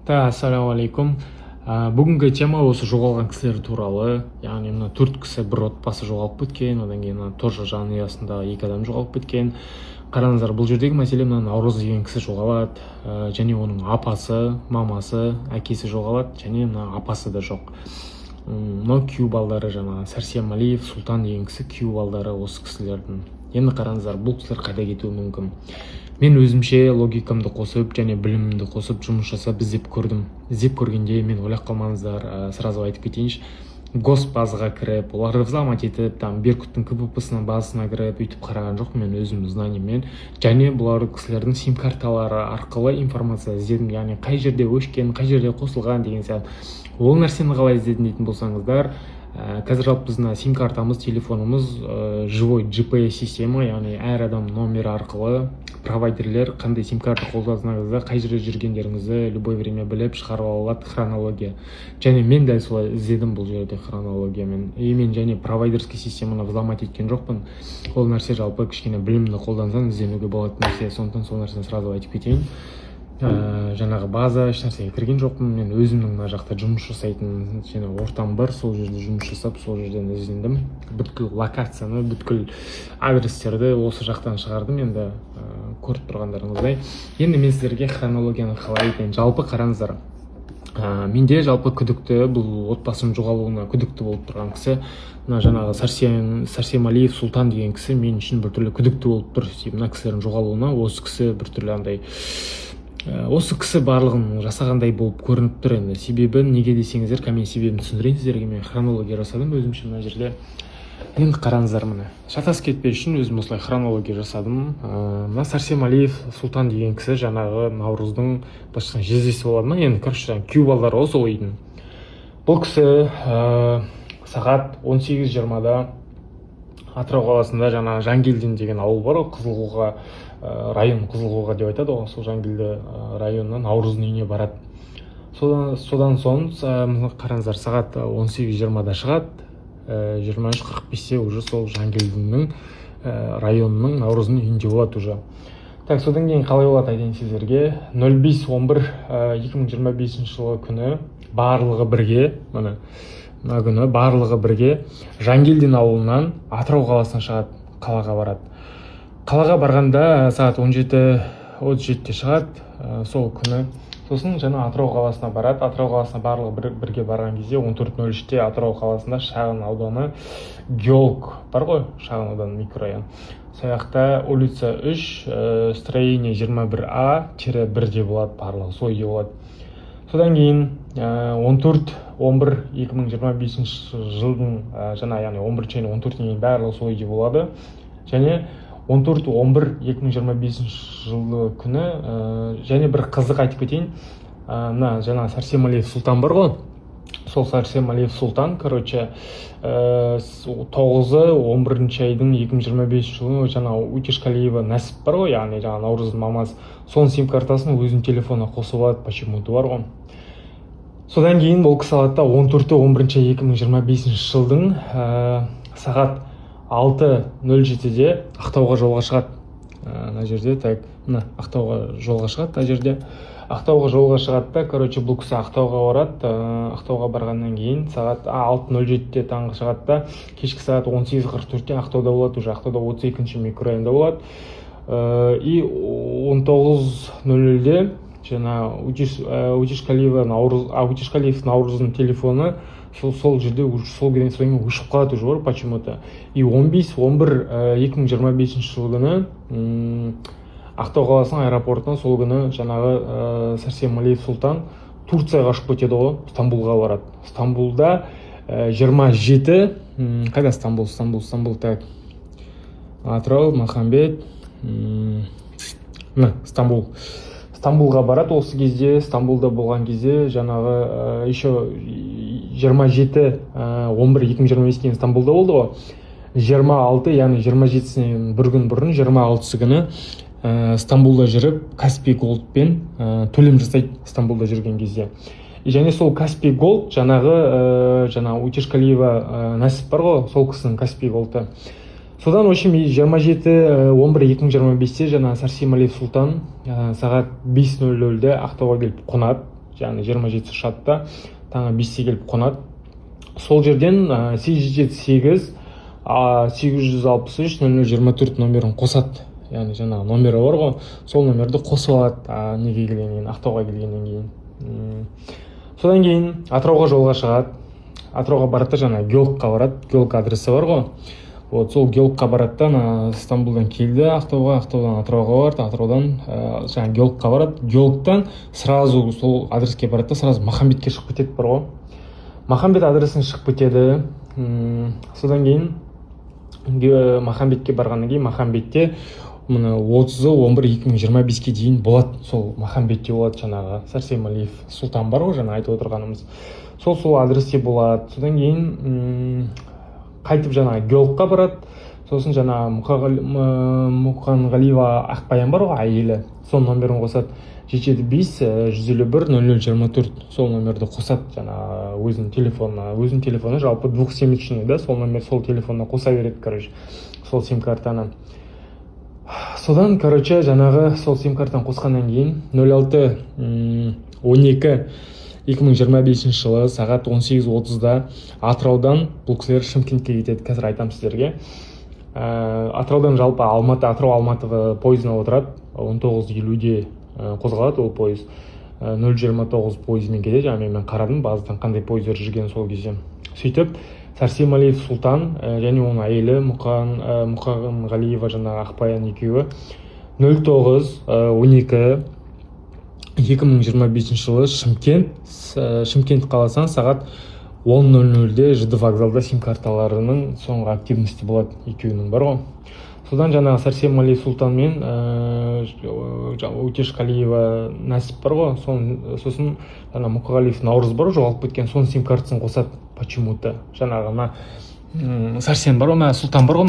Ассаламу алейкум. Бүгінгі тема осы жоғалған кісілер туралы. Яғни мына 4 кісі бір отбасы жоғалып кеткен, одан кейін тоже жанұясында 2 адам жоғалып кеткен. Қараңыздар, бұл жердегі мәселе мына Наурыз деген кісі жоғалады, және оның апасы, мамасы, әкесі жоғалады, және мына апасы да жоқ. Мынау күйеу балдары жаңағы Сәрсен Малиев, Сұлтан деген кісі күйеу балдары осы кісілердің. Енді қараңыздар, бұл кісілер қайда кетуі мүмкін? Мен өзімше логикамды қосып және білімімді қосып жұмыс жасап іздеп көрдім. Іздеп көргенде мен ойлап қалмаңыздар, сразу айтып кетейінші. Госпазаға кіріп, оларды взломать етіп, Беркуттың КПП-сына базасына кіріп, өйтіп қараған жоқ, мен өзім знаниеммен. Және бұлар кісілердің сим карталары арқылы информация іздедім, яғни қай жерде өшкен, қай жерде қосылған деген сияқты. Ол нәрсені қалай іздедім дейтін болсаңыздар, қазір жалпы біздің сим картамыз, телефонымыз живой GPS система, яғни әр адам номері арқылы провайдерлер қандай сим карта қолдансаңызда қай жерде жүргендеріңізді любой время біліп шығарып алады хронология. Және мен дәл солай іздедім бұл жерде хронологиямен. Мен және провайдерский системаны взломать еткен жоқпын. Ол нәрсе жалпы кішкене білімді қолдансаң ізденуге болатын нәрсе. Сондықтан сол нәрсені сразу айтып кетейін. Жаңағы база ешнәрсеге кірген жоқпын. Мен өзімнің мына жақта жұмыс жасайтын және ортам бар, сол жерде жұмыс жасап, сол жерден іздендім. Бүткіл локацияны, бүткіл адрестерді осы жақтан шығардым, енді көріп тұрғандарыңыздай. Енді мен сіздерге хронологияны қалай айтайын. Жалпы қараңыздар, менде жалпы күдікті, бұл отбасының жоғалуына күдікті болып тұрған кісі, мына жаңағы Сәрсен Малиев, Сұлтан деген кісі мен үшін біртүрлі күдікті болып тұр. Мына кісілердің жоғалуына осы кісі біртүрлі андай, осы кісі барлығын жасағандай болып көрініп тұр. Енді себебі неге десеңіздер, мен себебін түсіндірейін сіздерге. Мен хронология жасадым өзімше мына жерде. Енді қараңыздар, міне шатасып кетпес үшін өзім осылай хронология жасадым. Мына Сәрсен Малиев, Сұлтан деген кісі жаңағы Наурыздың басшысының жездесі болады ма? Енді күйеу балдары осы ол үйдің. Бұл кісі сағат 18:20-да Атырау қаласында жаңағы Жангелдин деген ауыл бар, Қызылқоға район, Қызылқоға деп айтады ғой, сол Жангелді районынан Наурыздың үйіне барады. Содан соң қараңыздар, сағат 18:20-да шығады, 23:45-те уже сол Жангелдиннің районының Наурыздың үйінде болады уже. Содан кейін қалай болады айтайын сіздерге. 05.11.2025 жылы күні барлығы бірге, мына күні барлығы бірге Жангелдин ауылынан Атырау қаласына шығады, қалаға барады. Қалаға барғанда сағат 17:37-те шығады сол күні. Сосын жаңа Атырау қаласына барады. Атырау қаласына барлығы бірге барған кезде 14:03-те Атырау қаласында шағын ауданы Геолог бар ғой, шағын ауданы микрорайон. Сояқта улица 3, строение 21А-1-де болады, барлығы сол үйде болады. Содан кейін 14.11.2025 жылдың жаңа, яғни 11 және 14-тен кейін барлығы сол үйде болады. Және 14.11.2025 жылы күні және бір қызық айтып кетейін. Мына жаңа Сәрсен Малиев, Сұлтан бар ғой. Сол Сәрсен Малиев, Сұлтан, 9.11.2025 жылы жаңа Утешкалиева Нәсіп бар ғой, яғни жаңа Наурыздың мамасы. Соның сим картасын өзінің телефонына қосып алады, почему-то бар ғой. Содан кейін бұл кісі алады да 14.11.2025 жылдың сағат 6:07-де Ақтауға жолға шығады. Мына жерде, мына Ақтауға жолға шығады, мына жерде. Ақтауға жолға шығады да, бұл кісі Ақтауға барады. Ақтауға барғаннан кейін сағат 6:07-де таңғы шығады да, кешкі сағат 18:44-те Ақтауда болады, уже Ақтауда 32-ші микрорайонда болады. И 19:00-де жаңа Утешкалиев Наурыздың телефоны сол жерде сол кеден соң өшіп қалады уже бар, почему-то. И 15.11.2025 жылы күні Ақтау қаласының аэропортына сол күні жаңағы Сәрсен Малиев, Сұлтан Турцияға ұшып кетеді ғой, Стамбулға барады. Стамбулда 27, қайда Стамбул, так. Атырау, Махамбет, Стамбулға барады. Осы кезде, Стамбулда болған кезде жаңағы еще 27.11.2025 Стамбулда болды ғой. 26, яғни 27-сінен бір күн бұрын, 26-сы күні Стамбулда жүріп, Каспий Голдпен төлем жасайды Стамбулда жүрген кезде. Және сол Каспий Голд жаңағы Утешкалиева Нәсіп бар ғой, сол кісінің Каспий Голды. Содан общем 27.11.2025-те жаңа Сәрсен Малиев, Сұлтан сағат 5:00-де Ақтауға келіп қонады. яғни 27 ұшады таңғы 5-те келіп қонады. Сол жерден 878 863 0024 номерін қосады. Яғни жаңағы номері бар ғой, сол номерді қосып алады неге келгеннен кейін, Ақтауға келгеннен кейін. Содан кейін Атырауға жолға шығады. Атырауға барады, жаңа геологқа барады. Геолог адресі бар ғой. Вот сол геологқа барады, Стамбулдан келді Ақтауға, Ақтаудан Атырауға барды, Атыраудан жаңа геологқа барады. Геологтан сразу сол адреске барады, сразу Махамбетке шығып кетеді бар ғой. Махамбет адресін шығып кетеді. Содан кейін Махамбетке барғаннан кейін Махамбетте мына 30-11-2025-ке дейін болады. Сол Махамбетте болады жаңағы Сәрсенғалиев Сұлтан бар ғой, жаңа айтып отырғанымыз. Сол адресте болады. Содан кейін қайтып жаңа геологқа барады. Сосын жаңа Мұқанғалиева Ақбаян бар ғой, әйелі. Сол номерін қосады. 775-151-0024 сол номерді қосады жаңа өзінің телефонына, жалпы двухсимочный да, сол номер сол телефонына қоса береді, короче, сол сим-картаны. Содан, короче, жаңағы сол сим-картаны қосқаннан кейін 06-12-2025 жылы сағат 18:30-да Атыраудан бұл кісілер Шымкентке кетеді. Қазір айтамын сіздерге. Атыраудан жалпы Атырау-Алматы пойызына отырады. 19:50-де қозғалады ол пойыз. 029 пойызымен кетеді. Мен қарадым базадан қандай пойыздар жүрген сол кезде. Сөйтіп Сәрсенғалиев Сұлтан және оның әйелі Мұқанғалиева жаңағы Ақбаян екеуі 09-12-2025 жылы Шымкент қаласынан сағат 10:00-де ЖД вокзалда сим-карталарының соңғы активности болады, екеуінің бар ғой. Содан жаңағы Сәрсенғалиев Сұлтан мен Өтешқалиева Нәсіп бар ғой, сосын жаңа Мұқағалиев Наурыз бар, жоғалып кеткен, соның сим-картасын қосады почему-то. Жаңағы Сәрсен бар ғой, Сұлтан бар ғой,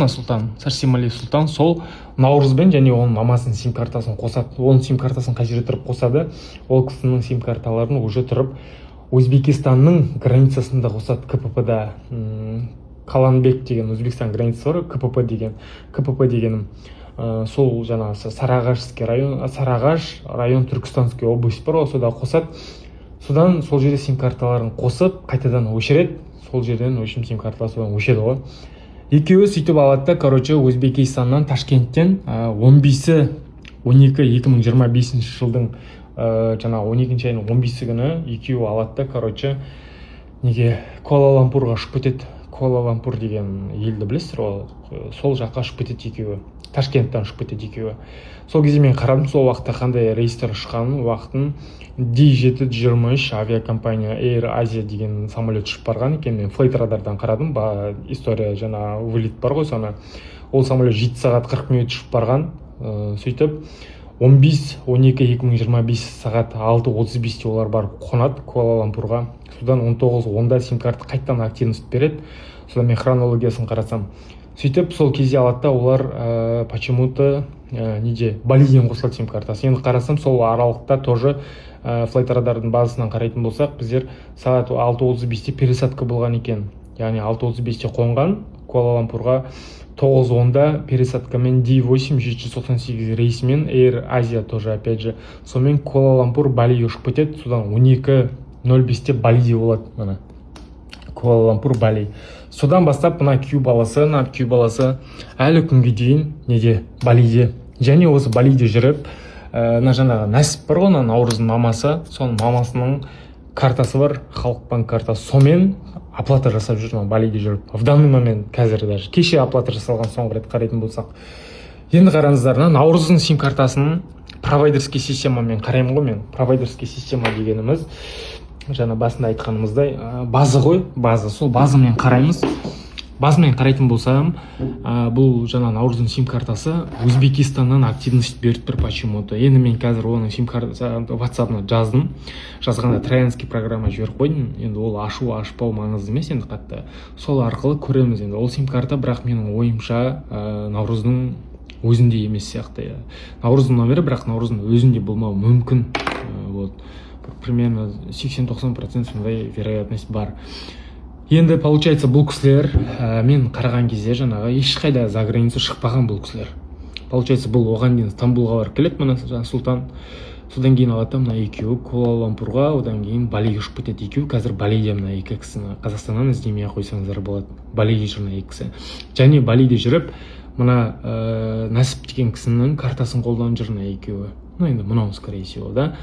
Сәрсенғалиев Сұлтан сол Наурызбен және оның мамасының сим-картасын қосады. Оның сим-картасын қай жерде тұрып қосады? Ол кісінің сим-карталарын уже тұрып Өзбекистанның границасында қосады, КПП-да. Қаланбек деген Өзбекстан границасы бар, КПП дегенім. Сол жаңағы Сарыағаш район Түркістанский область бар ғой, сода қосады. Содан сол жерде сим-карталарын қосып, қайтадан өшіреді. Сол жерден сим-карталар содан өшеді ғой. Екеуі сөйтіп алады да, короче, Өзбекистаннан, Ташкенттен 15-12-2025 жылдың жаңа 12-ші айының 15-і күні екеуі алады да, короче, неге Куала-Лумпурға ұшып кетеді. Куала-Лумпур деген елді білесіздер ғой, сол жаққа ұшып кетеді екеуі. Ташкенттен ұшып кетеді екеуі. Сол кезде мен қарадым, сол уақытта қандай рейстер ұшқанын, уақытын D723 авиакомпания Air Asia деген самолет ұшып барған екен. Мен Flight Radar'дан қарадым, история жаңа вылет бар ғой, соны. Ол самолет 7 сағат 40 минут ұшып барған. Сөйтіп 15-12-2025 сағат 6:35-те олар барып қонады Куала-Лумпурға. Содан 19:10-да сим-карта қайттан активность береді. Содан мен хронологиясын қарасам. Сөйтіп сол кезде алады олар почему-то Балиден қосылады сим-картасы. Енді қарасам сол аралықта тоже Flight Radar'дың базасынан қарайтын болсақ, біздер сағат 6:35-те пересадка болған екен. Яғни 6:35-те қонған Куала-Лумпурға, 9:10-да пересадкамен D8 798 рейсімен Air Asia тоже опять же. Сонымен Куала-Лумпур Бали ұшып кетеді. Содан 12:05-те Балиде болады мына. Куала-Лумпур Бали. Содан бастап мына Q баласы әлі күнге дейін неде Балиде. Және осы Балиде жүріп, жаңағы Нәсіп бар ғой, Наурыздың мамасы, соның мамасының картасы бар, халық банк картасы. Сомен оплата жасап жүр, Балиде жүріп. В данный момент қазір даже кеше оплата жасалған, соңғы рет қарайтын болсақ. Енді қараңыздар, Наурыздың сим картасын провайдерский системамен қараймын ғой мен. Провайдерский система дегеніміз жаңа басында айтқанымыздай база ғой, сол базамен қараймыз. Базамен қарайтын болсам, бұл жаңа Наурыздың сим картасы Өзбекистаннан активность беріп тұр почему-то. Енді мен қазір оның сим картасын WhatsApp-на жазғанда троянский программа жіберіп қойдым. Енді ол ашпау маңызды емес, енді қатты. Сол арқылы көреміз енді. Ол сим карта бірақ менің ойымша Наурыздың өзінде емес сияқты. Наурыздың номері бірақ Наурыздың өзінде болмау мүмкін. Вот. Примерно 80-90% сондай вероятность бар. Енді получается бұл кісілер мен қараған кезде жаңағы ешқайда за границу шықпаған бұл кісілер. Получается бұл оған дейін Стамбулға барып келеді, мына Сұлтан. содан кейін алады да мына екеуі Куала-Лумпурға, одан кейін Балиге ұшып кетеді екеуі. Қазір Балиде мына екі кісіні Қазақстаннан іздемей ақ қойсаңыздар болады. Балиде жүр мына екі кісі. Және Балиде жүріп мына Нәсіп деген кісінің картасын қолданып жүр мына екеуі. Ну енді мынау скорее всего, да.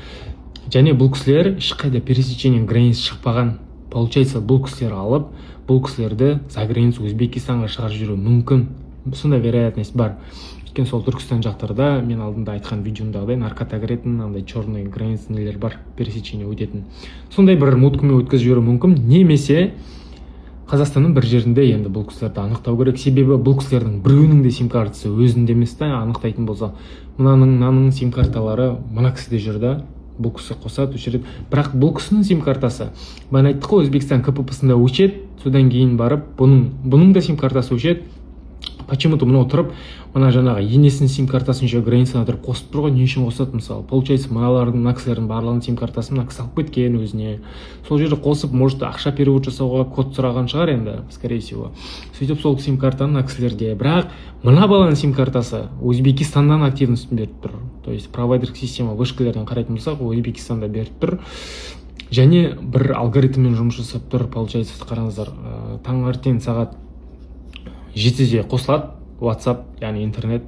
Және бұл кісілер ешқайда пересечениен границ шықпаған. Получается, бұл кісілер алып, бұл кісілерді за границу Өзбекистанға шығарып жүру мүмкін. Сондай вероятность бар. Өйткені сол Түркістан жақтарда мен алдында айтқан видеомдағыдай наркота кіретін, андай черный граница нелер бар, пересечение өтетін. Сондай бір муткамен өткізіп жіберу мүмкін. Немесе Қазақстанның бір жерінде енді бұл кісілерді анықтау керек. Себебі бұл кісілердің біреуінің де сим картасы өзінде емес та, анықтайтын болса, мынаның сим карталары мына кісіде жүр да, бұл кісі қосады, өшіреді. Бірақ бұл кісінің сим картасы, мен айттық қой, Өзбекстан КПП-сында өшеді, содан кейін барып бұның да сим картасы өшеді. Почему-то мынау тұрып, мына жаңағы енесінің сим картасын еще границаны тұрып қосып тұр ғой, не үшін қосады мысалы? Получается, мына кісілердің барлығының сим картасын мына кісі алып кеткен өзіне. Сол жерде қосып, может ақша перевод жасауға код сұраған шығар енді, скорее всего. Сөйтіп сол сим картаны мына кісілерде. Бірақ мына баланың сим картасы Өзбекистаннан активностін беріп тұр. То есть провайдерлік система вышкалерден қарайтын болсақ, Өзбекистанда беріп тұр. Және бір алгоритммен жұмыс жасап тұр. Получается, қараңыздар, таңертең сағат 7-де қосылады WhatsApp, яғни интернет.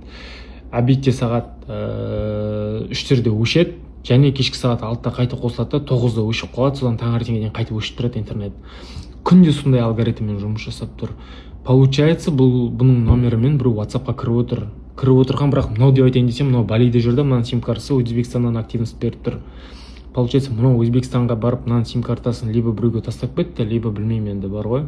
Обедте сағат 3-терде өшеді, және кешкі сағат 6-да қайта қосылады да 9-да өшіп қалады, содан таңертеңге дейін қайтып өшіп тұрады интернет. Күнде сондай алгоритммен жұмыс жасап тұр. Получается, бұның номерімен бір WhatsApp-қа кіріп отырған, бірақ мынау деп айтайын десем, мынау Балиде жүрді, мына сим картасы Өзбекстаннан активность беріп тұр. Получается, мынау Өзбекстанға барып, мына сим картасын либо біреуге тастап кетті, либо білмеймін енді бар ғой.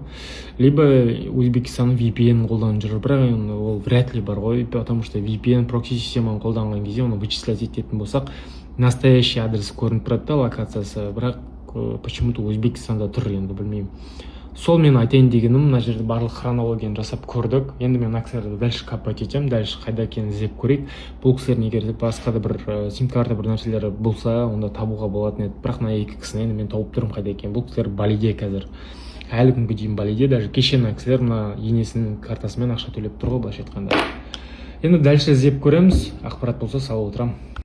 Либо Өзбекстанның VPN қолданып жүр, бірақ ол вряд ли бар ғой, потому что VPN прокси системаны қолданған кезде оны вычислять ететін болсақ, настоящий адрес көрініп тұрады да, локациясы, бірақ почему-то Өзбекстанда тұр, енді білмеймін. Сол мен айтайын дегенім, мына жерде барлық хронологияны жасап көрдік. Енді мен аксерді дальше копать етем, дальше қайда екенін іздеп көрейік. Бұл кісілердің егер басқа да бір сим карта бір нәрселері болса, онда табуға болатын еді. Бірақ мына екі кісіні енді мен тауып тұрмын қайда екен. Бұл кісілер Балиде қазір. Әлі күнге дейін Балиде, даже кеше мына кісілер мына енесінің картасымен ақша төлеп тұр ғой, былайша айтқанда. Енді дальше іздеп көреміз. Ақпарат болса салып отырамын.